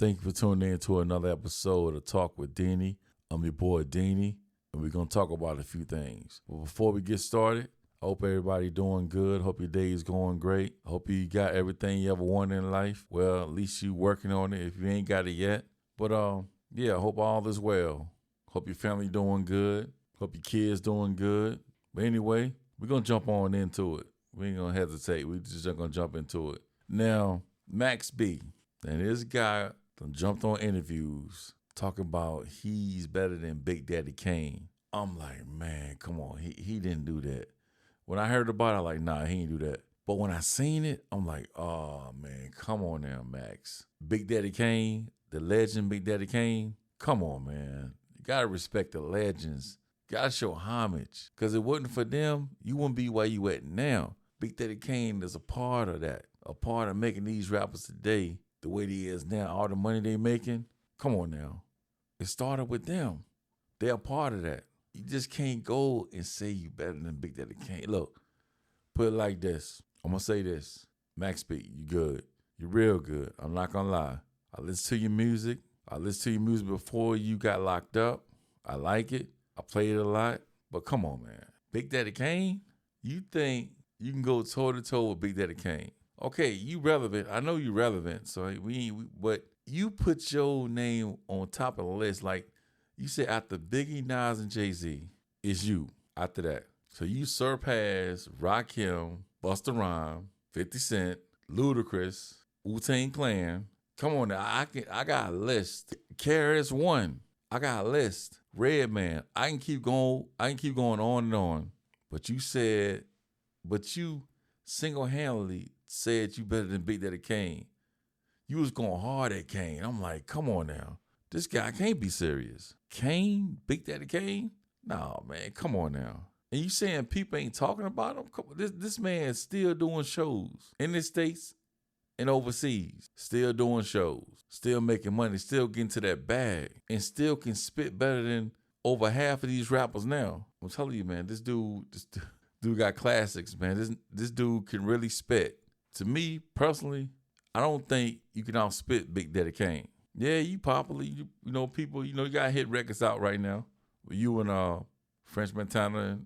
Thank you for tuning in to another episode of Talk with Deanie. I'm your boy Deanie, and we're going to talk about a few things. But before we get started, I hope everybody doing good. Hope your day is going great. Hope you got everything you ever wanted in life. Well, at least you working on it if you ain't got it yet. But I hope all is well. Hope your family doing good. Hope your kids doing good. But anyway, we're going to jump on into it. We ain't going to hesitate. We just going to jump into it. Now, Max B, and this guy jumped on interviews talking about he's better than Big Daddy Kane. I'm like, man, come on. He didn't do that. When I heard about it, I'm like, nah, he ain't do that. But when I seen it, I'm like, oh, man, come on now, Max. Big Daddy Kane, the legend Big Daddy Kane, come on, man. You got to respect the legends. Got to show homage. Because it wasn't for them, you wouldn't be where you at now. Big Daddy Kane is a part of that, a part of making these rappers today the way they is now. All the money they making, come on now. It started with them. They're a part of that. You just can't go and say you better than Big Daddy Kane. Look, put it like this. I'm going to say this. Max B, you good. You're real good. I'm not going to lie. I listen to your music. I listened to your music before you got locked up. I like it. I played it a lot. But come on, man. Big Daddy Kane, you think you can go toe-to-toe with Big Daddy Kane? Okay, you relevant. I know you relevant. So but you put your name on top of the list. Like you said, after Biggie, Nas, and Jay-Z, it's you after that. So you surpass Rakim, Busta Rhymes, 50 Cent, Ludacris, Wu-Tang Clan. Come on now, I got a list. KRS-One, I got a list. Redman, I can keep going on and on. But you single-handedly said you better than Big Daddy Kane. You was going hard at Kane. I'm like, come on now. This guy can't be serious. Kane? Big Daddy Kane? No, man, come on now. And you saying people ain't talking about him? Come on, this man is still doing shows in the States and overseas. Still doing shows. Still making money. Still getting to that bag. And still can spit better than over half of these rappers now. I'm telling you, man, this dude got classics, man. This dude can really spit. To me, personally, I don't think you can outspit Big Daddy Kane. Yeah, you popular. You know, people, you got hit records out right now. You and French Montana,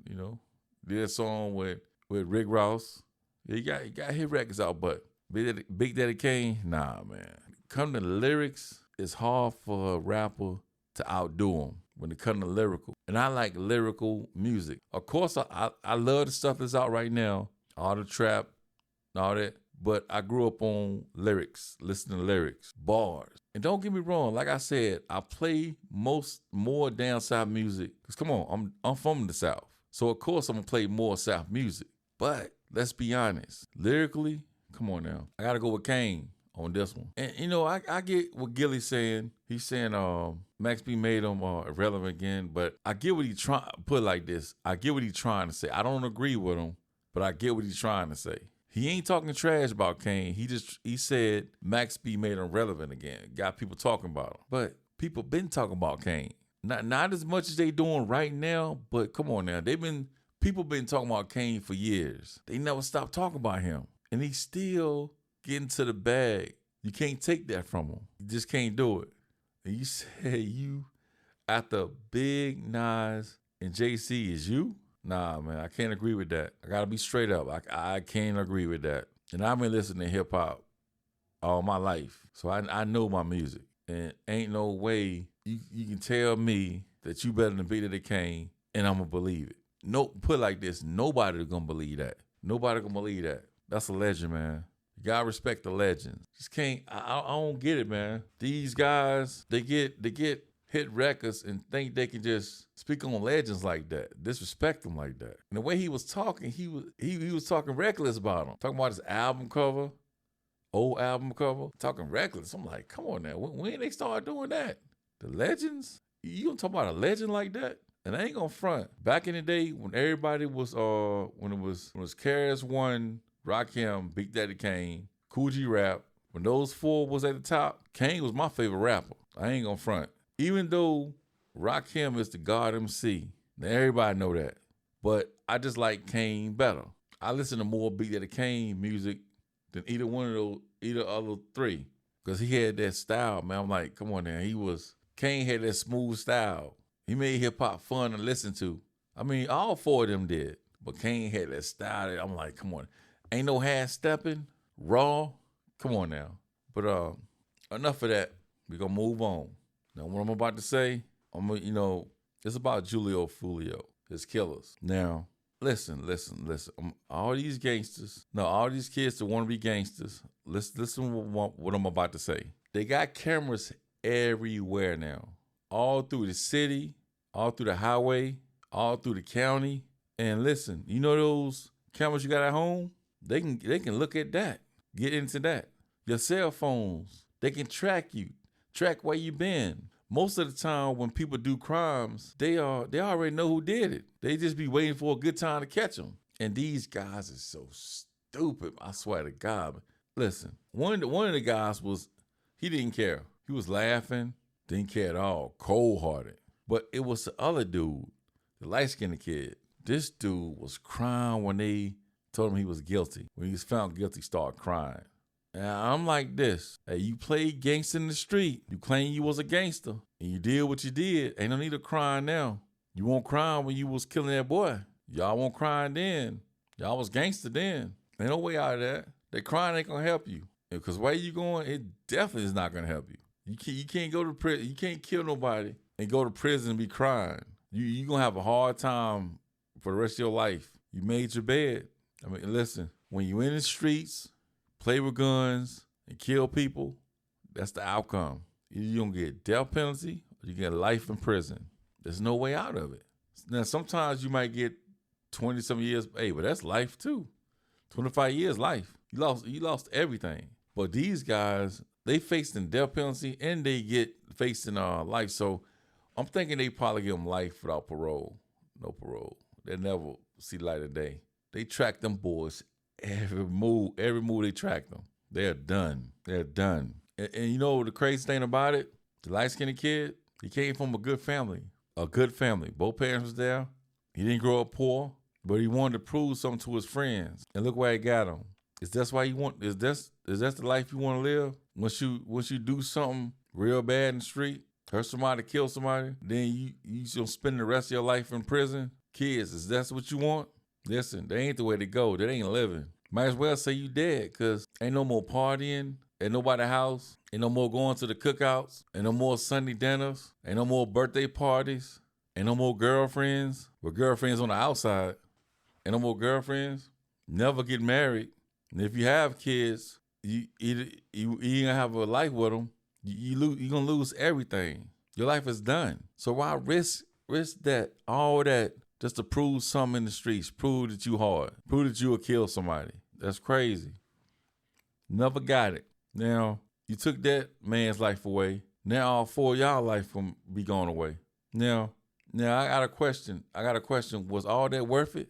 did a song with Rick Ross. Yeah, you got hit records out, but Big Daddy Kane, nah, man. Come to the lyrics, it's hard for a rapper to outdo him when it comes to lyrical. And I like lyrical music. Of course, I love the stuff that's out right now, all the trap, all that. But I grew up on lyrics, listening to lyrics, bars. And don't get me wrong, like I said, I play more down south music. Because come on, I'm from the South. So of course I'm going to play more South music. But let's be honest, lyrically, come on now. I got to go with Kane on this one. And I get what Gilly's saying. He's saying Max B made him irrelevant again. But I get what he's trying, put it like this. I get what he's trying to say. I don't agree with him, but I get what he's trying to say. He ain't talking trash about Kane. He said Max B made him relevant again. Got people talking about him. But people been talking about Kane. Not as much as they doing right now, but come on now. People been talking about Kane for years. They never stopped talking about him. And he's still getting to the bag. You can't take that from him. You just can't do it. And you say after Big Nas and JC is you? Nah, man, I can't agree with that. I got to be straight up. I can't agree with that. And I've been listening to hip-hop all my life. So I know my music. And ain't no way you can tell me that you better than Big Daddy Kane and I'm going to believe it. No, put it like this. Nobody's going to believe that. Nobody going to believe that. That's a legend, man. You got to respect the legends. Just can't, I don't get it, man. These guys, they get hit records and think they can just speak on legends like that, disrespect them like that. And the way he was talking, he was talking reckless about them. Talking about his album cover, old album cover, talking reckless. I'm like, come on now, when they start doing that? The legends? You gonna talk about a legend like that? And I ain't gonna front. Back in the day when everybody was when it was KRS-One, Rakim, Big Daddy Kane, Kool G Rap, when those four was at the top, Kane was my favorite rapper. I ain't gonna front. Even though Rakim is the God MC, now everybody know that. But I just like Kane better. I listen to more Big Daddy Kane music than either other three. because he had that style, man. I'm like, come on now. Kane had that smooth style. He made hip hop fun to listen to. I mean, all four of them did. But Kane had that style that I'm like, come on. Ain't no half stepping, raw. Come on now. But enough of that. We're going to move on. Now, what I'm about to say, it's about Julio Foolio, his killers. Now, listen. All these gangsters, all these kids that want to be gangsters, listen what I'm about to say. They got cameras everywhere now. All through the city, all through the highway, all through the county. And listen, you know those cameras you got at home? They can look at that, get into that. Your cell phones, they can track you, track where you been. Most of the time when people do crimes, they already know who did it. They just be waiting for a good time to catch them. And these guys are so stupid, I swear to God. Listen, one of the guys he didn't care. He was laughing, didn't care at all, cold-hearted. But it was the other dude, the light-skinned kid. This dude was crying when they told him he was guilty. When he was found guilty, he started crying. And I'm like this. Hey, you played gangster in the street. You claim you was a gangster. And you did what you did. Ain't no need of crying now. You won't cry when you was killing that boy. Y'all won't cry then. Y'all was gangster then. Ain't no way out of that. That crying ain't gonna help you. Because where you going, it definitely is not gonna help you. You can't go to prison. You can't kill nobody and go to prison and be crying. You gonna have a hard time for the rest of your life. You made your bed. I mean, listen, when you in the streets, play with guns, and kill people, that's the outcome. Either you're going to get death penalty or you get life in prison. There's no way out of it. Now, sometimes you might get 20-some years, but that's life too. 25 years life. You lost everything. But these guys, they facing death penalty and they facing life. So I'm thinking they probably give them life without parole. No parole. They'll never see light of day. They track them boys every move they track them. They're done. And you know the crazy thing about it? The light-skinned kid, he came from a good family. Both parents was there. He didn't grow up poor, but he wanted to prove something to his friends. And look where he got him. Is that the life you want to live? Once you do something real bad in the street, hurt somebody, kill somebody, then you gonna spend the rest of your life in prison? Kids, is that what you want? Listen, that ain't the way to go. That ain't living. Might as well say you dead, because ain't no more partying at nobody's house. Ain't no more going to the cookouts. Ain't no more Sunday dinners. Ain't no more birthday parties. Ain't no more girlfriends. With girlfriends on the outside. Ain't no more girlfriends. Never get married. And if you have kids, you ain't gonna have a life with them. You're gonna lose everything. Your life is done. So why risk all that just to prove something in the streets, prove that you hard, prove that you will kill somebody? That's crazy. Never got it. Now, you took that man's life away. Now all four of y'all life will be gone away. Now I got a question. Was all that worth it?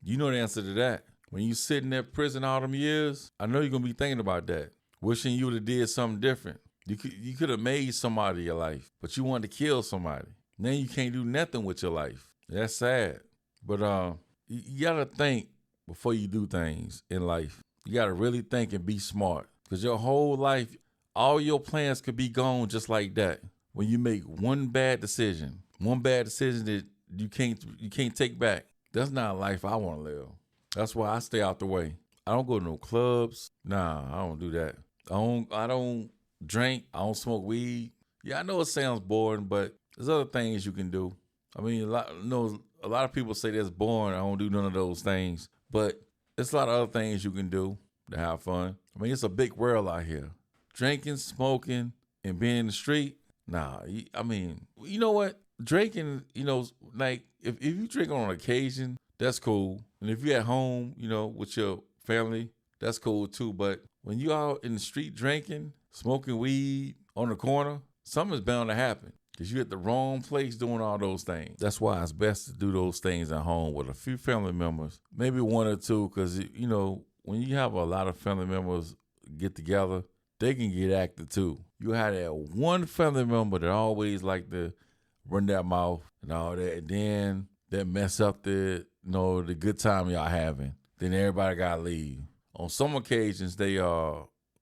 You know the answer to that. When you sit in that prison all them years, I know you're going to be thinking about that. Wishing you would have did something different. You could have made somebody your life, but you wanted to kill somebody. Now you can't do nothing with your life. That's sad. But you got to think before you do things in life. You got to really think and be smart. Because your whole life, all your plans could be gone just like that. When you make one bad decision that you can't take back. That's not a life I want to live. That's why I stay out the way. I don't go to no clubs. Nah, I don't do that. I don't drink. I don't smoke weed. Yeah, I know it sounds boring, but there's other things you can do. I mean, a lot of people say that's boring. I don't do none of those things. But there's a lot of other things you can do to have fun. I mean, it's a big world out here. Drinking, smoking, and being in the street. Nah, I mean, you know what? Drinking, like if you drink on occasion, that's cool. And if you're at home, with your family, that's cool too. But when you out in the street drinking, smoking weed on the corner, something's bound to happen because you're at the wrong place doing all those things. That's why it's best to do those things at home with a few family members, maybe one or two, because, when you have a lot of family members get together, they can get active too. You have that one family member that always like to run their mouth and all that, and then that mess up the good time y'all having. Then everybody gotta leave. On some occasions, they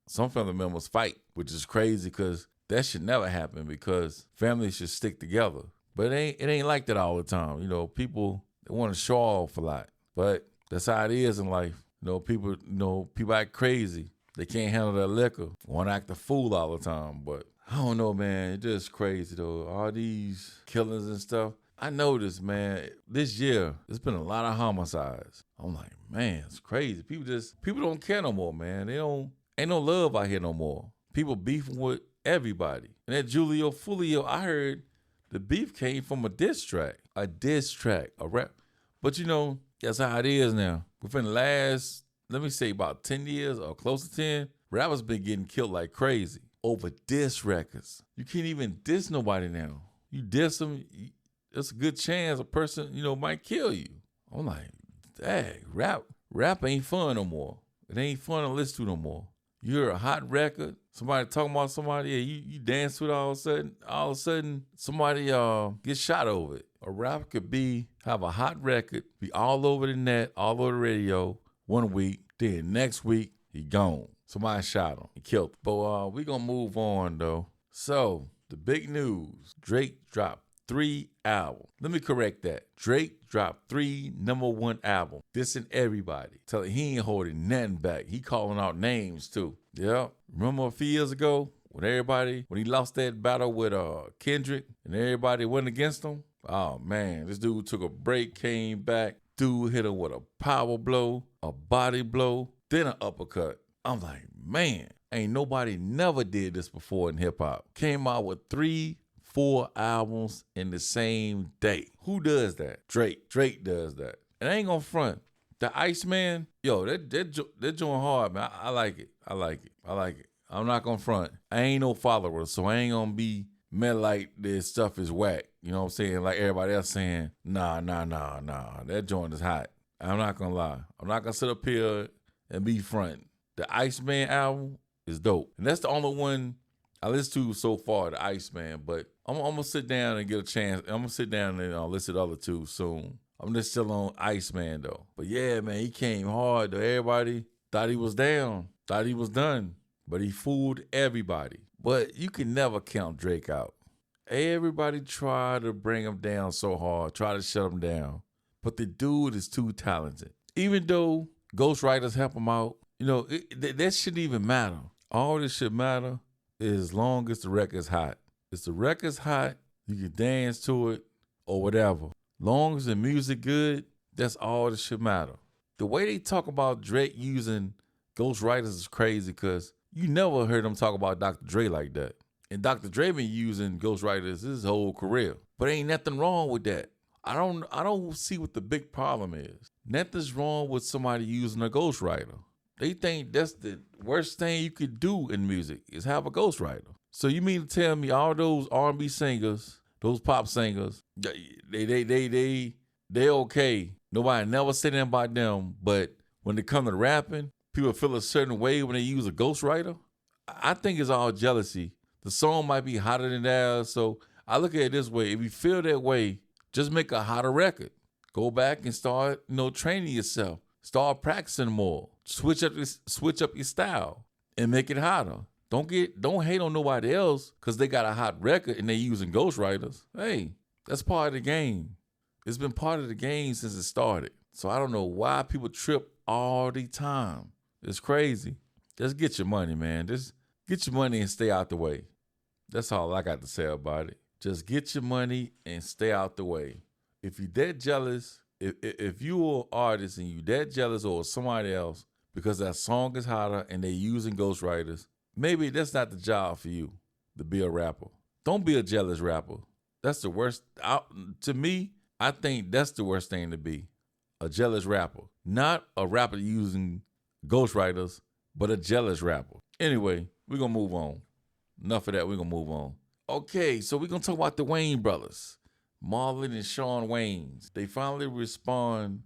some family members fight, which is crazy because that should never happen because families should stick together. But it ain't like that all the time. You know, people, they want to show off a lot. But that's how it is in life. People act crazy. They can't handle their liquor. Want to act a fool all the time. But I don't know, man. It's just crazy, though. All these killings and stuff. I noticed, man, this year, there's been a lot of homicides. I'm like, man, it's crazy. People don't care no more, man. Ain't no love out here no more. People beefing with everybody. And that Julio Foolio, I heard the beef came from a diss track, a rap. But that's how it is now. Within the last, let me say about 10 years or close to 10, rappers been getting killed like crazy over diss records. You can't even diss nobody now. You diss them, there's a good chance a person, might kill you. I'm like, dang, rap ain't fun no more. It ain't fun to listen to no more. You hear a hot record, somebody talking about somebody, you dance to it all of a sudden somebody gets shot over it. A rapper could have a hot record, be all over the net, all over the radio one week, then next week he gone. Somebody shot him, he killed him. But we gonna move on though. So the big news, Drake dropped 3 albums. Let me correct that. Drake dropped 3 #1 albums. Dissing everybody. Telling he ain't holding nothing back. He calling out names too. Yeah. Remember a few years ago when he lost that battle with Kendrick and everybody went against him? Oh man, this dude took a break, came back. Dude hit him with a power blow, a body blow, then an uppercut. I'm like, man, ain't nobody never did this before in hip hop. Came out with 3-4 albums in the same day. Who does that? Drake. Drake does that. And I ain't gonna front. The Iceman, they're doing hard, man. I like it. I'm not gonna front. I ain't no follower, so I ain't gonna be mad like this stuff is whack. You know what I'm saying? Like everybody else saying, nah. That joint is hot. I'm not gonna lie. I'm not gonna sit up here and be front. The Iceman album is dope. And that's the only one I listened to so far, the Iceman. But I'm gonna sit down and get a chance. I'm gonna sit down and listen to the other two soon. I'm just still on Iceman though. But yeah, man, he came hard though. Everybody thought he was down, thought he was done. But he fooled everybody. But you can never count Drake out. Everybody tried to bring him down so hard, try to shut him down. But the dude is too talented. Even though ghostwriters help him out, that shouldn't even matter. All this should matter is as long as the record's hot. If the record's hot, you can dance to it or whatever. Long as the music good, that's all that should matter. The way they talk about Drake using ghostwriters is crazy because you never heard them talk about Dr. Dre like that. And Dr. Dre been using ghostwriters his whole career. But ain't nothing wrong with that. I don't see what the big problem is. Nothing's wrong with somebody using a ghostwriter. They think that's the worst thing you could do in music is have a ghostwriter. So you mean to tell me all those R&B singers, those pop singers, they okay. Nobody never said anything about them, but when they come to rapping, people feel a certain way when they use a ghostwriter. I think it's all jealousy. The song might be hotter than theirs, so I look at it this way. If you feel that way, just make a hotter record. Go back and start, training yourself. Start practicing more. Switch up your style and make it hotter. Don't hate on nobody else because they got a hot record and they using ghostwriters. Hey, that's part of the game. It's been part of the game since it started. So I don't know why people trip all the time. It's crazy. Just get your money, man. Just get your money and stay out the way. That's all I got to say about it. Just get your money and stay out the way. If you're that jealous, if you're an artist and you that jealous or somebody else because that song is hotter and they using ghostwriters, maybe that's not the job for you to be a rapper. Don't be a jealous rapper. That's the worst. To me, I think that's the worst thing to be, a jealous rapper. Not a rapper using ghostwriters, but a jealous rapper. Anyway, we're going to move on. Enough of that. We're going to move on. Okay, so we're going to talk about the Wayne brothers, Marlon and Shawn Wayans. They finally respond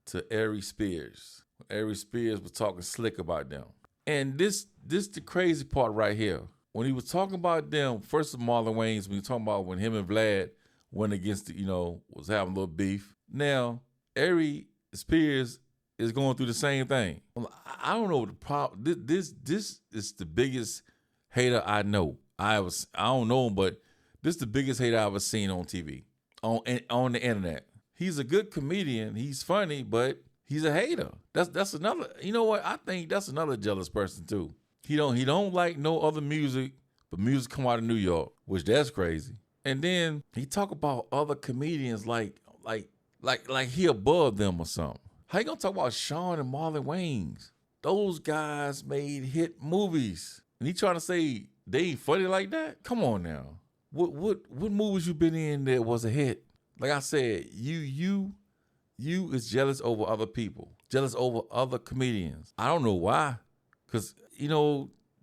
to Ari Spears. Ari Spears was talking slick about them. And this the crazy part right here. When he was talking about them, first of Marlon Wayans, when he was talking about when him and Vlad went against, was having a little beef. Now, Ari Spears is going through the same thing. I don't know what the problem. This is the biggest hater I know. I don't know him, but this is the biggest hater I've ever seen on TV, on the internet. He's a good comedian. He's funny, but he's a hater. That's another. You know what? I think that's another jealous person too. He don't like no other music, but music come out of New York, which that's crazy. And then he talk about other comedians like he above them or something. How you gonna talk about Sean and Marlon Wayans? Those guys made hit movies, and he trying to say they ain't funny like that? Come on now. What movies you been in that was a hit? Like I said, you is jealous over other people, jealous over other comedians. I don't know why, because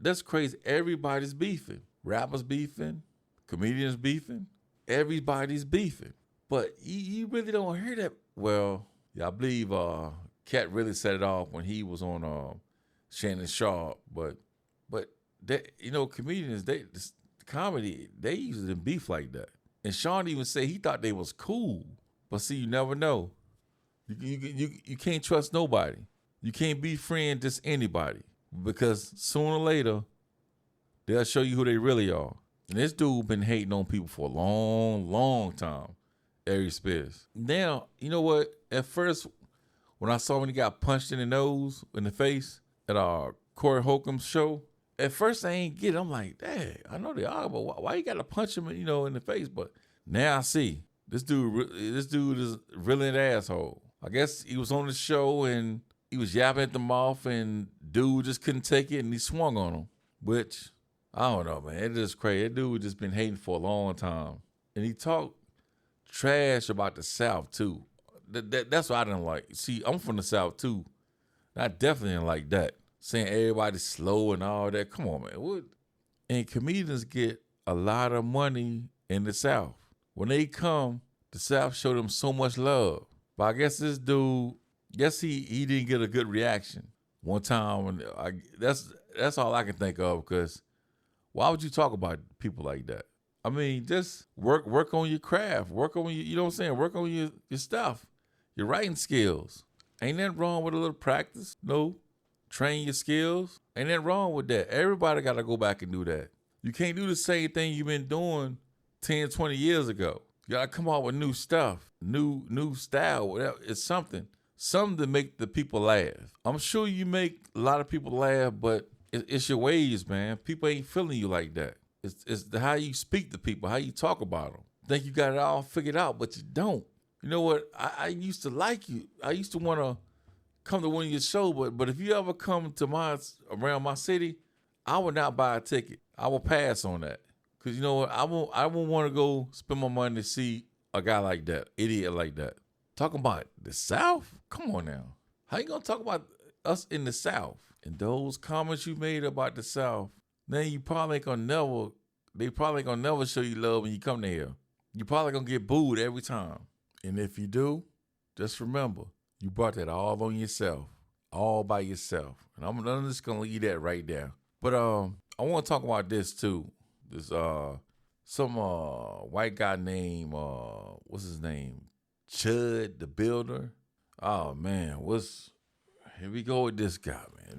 that's crazy. Everybody's beefing, rappers beefing, comedians beefing, everybody's beefing. But you really don't hear that. Well, yeah, I believe Cat really set it off when he was on Shannon Sharp. But that, comedians, comedy, they usually beef like that. And Sean even said he thought they was cool. But see, you never know. You can't trust nobody. You can't be friend just anybody, because sooner or later they'll show you who they really are. And this dude been hating on people for a long, long time. Ari Spears. Now, you know what? At first, when I saw when he got punched in the face at our Corey Holcomb's show, at first I ain't get it. I'm like, dang, I know they are, but why you gotta punch him, in the face? But now I see this dude is really an asshole. I guess he was on the show and he was yapping at the mouth, and dude just couldn't take it and he swung on him. Which I don't know, man. It's just crazy. That dude just been hating for a long time, and he talked trash about the South too. That's what I didn't like. See, I'm from the South too. I definitely didn't like that. Saying everybody's slow and all that. Come on, man. What? And comedians get a lot of money in the South. When they come, the South show them so much love. But I guess this dude, he didn't get a good reaction one time. And that's all I can think of, because why would you talk about people like that? I mean, just work on your craft. Work on your, you know what I'm saying? Work on your stuff, your writing skills. Ain't nothing wrong with a little practice. No. Train your skills. Ain't nothing wrong with that. Everybody got to go back and do that. You can't do the same thing you've been doing 10, 20 years ago. You got to come out with new stuff, new style, whatever. It's something to make the people laugh. I'm sure you make a lot of people laugh, but it's your ways, man. People ain't feeling you like that. It's how you speak to people, how you talk about them. Think you got it all figured out, but you don't. You know what? I used to like you. I used to want to come to one of your shows, but if you ever come to around my city, I would not buy a ticket. I will pass on that. Because you know what? I won't want to go spend my money to see a guy like that, idiot like that. Talking about the South? Come on now. How you going to talk about us in the South? And those comments you made about the South, then they probably gonna never show you love when you come to here. You probably gonna get booed every time. And if you do, just remember, you brought that all on yourself, all by yourself. And I'm just gonna leave that right there. But I want to talk about this too. This some white guy named what's his name? Chud the Builder. Oh man, here we go with this guy, man.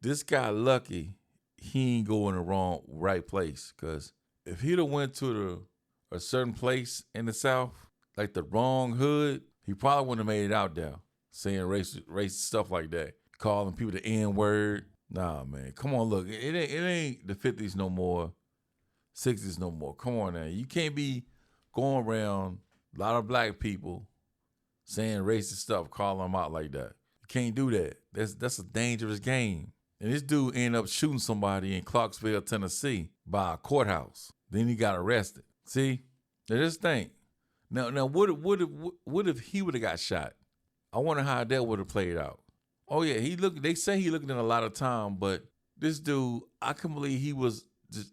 This guy lucky he ain't go in the right place. Cause if he'd have went to a certain place in the South, like the wrong hood, he probably wouldn't have made it out there saying racist stuff like that, calling people the N-word. Nah, man, come on, look, it ain't the 50s no more, 60s no more. Come on now, you can't be going around a lot of black people saying racist stuff, calling them out like that. You can't do that. That's a dangerous game. And this dude ended up shooting somebody in Clarksville, Tennessee, by a courthouse. Then he got arrested. See, now just think. Now, what if he would have got shot? I wonder how that would have played out. Oh yeah, they say he looked in a lot of time, but this dude, I can't believe he was just,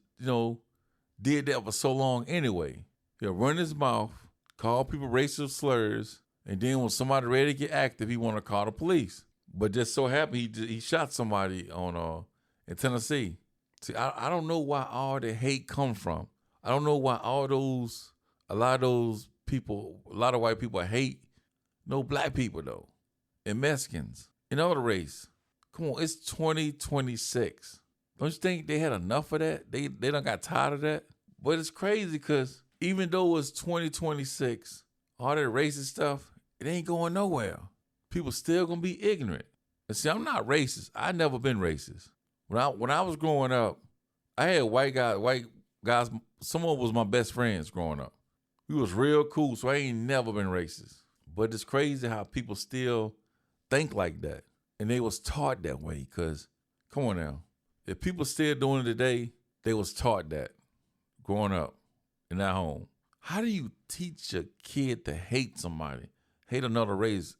did that for so long anyway. He'll run his mouth, call people racial slurs, and then when somebody ready to get active, he want to call the police. But just so happened he shot somebody in Tennessee. See, I don't know why all the hate comes from. I don't know why a lot of white people hate no black people though. and Mexicans and other race. Come on, it's 2026. Don't you think they had enough of that? They done got tired of that? But it's crazy because even though it's 2026, all that racist stuff, it ain't going nowhere. People still gonna be ignorant. And see, I'm not racist. I never been racist. When I was growing up, I had white guys. Someone was my best friends growing up. We was real cool, so I ain't never been racist. But it's crazy how people still think like that. And they was taught that way, because, come on now, if people still doing it today, they was taught that growing up in that home. How do you teach a kid to hate somebody, hate another race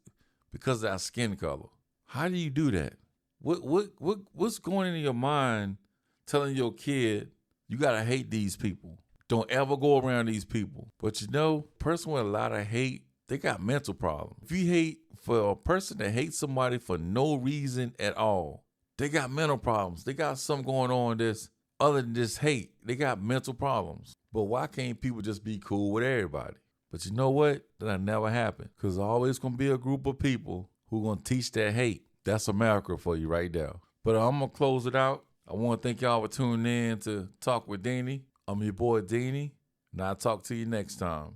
because of our skin color? How do you do that? What's going in your mind telling your kid you gotta hate these people? Don't ever go around these people. But you know, person with a lot of hate, they got mental problems. If you hate, for a person that hates somebody for no reason at all, they got mental problems. They got something going on this other than just hate. They got mental problems. But why can't people just be cool with everybody? But you know what? That'll never happen. Because there's always going to be a group of people who going to teach that hate. That's America for you right there. But I'm going to close it out. I want to thank y'all for tuning in to Talk with Deanie. I'm your boy Deanie, and I'll talk to you next time.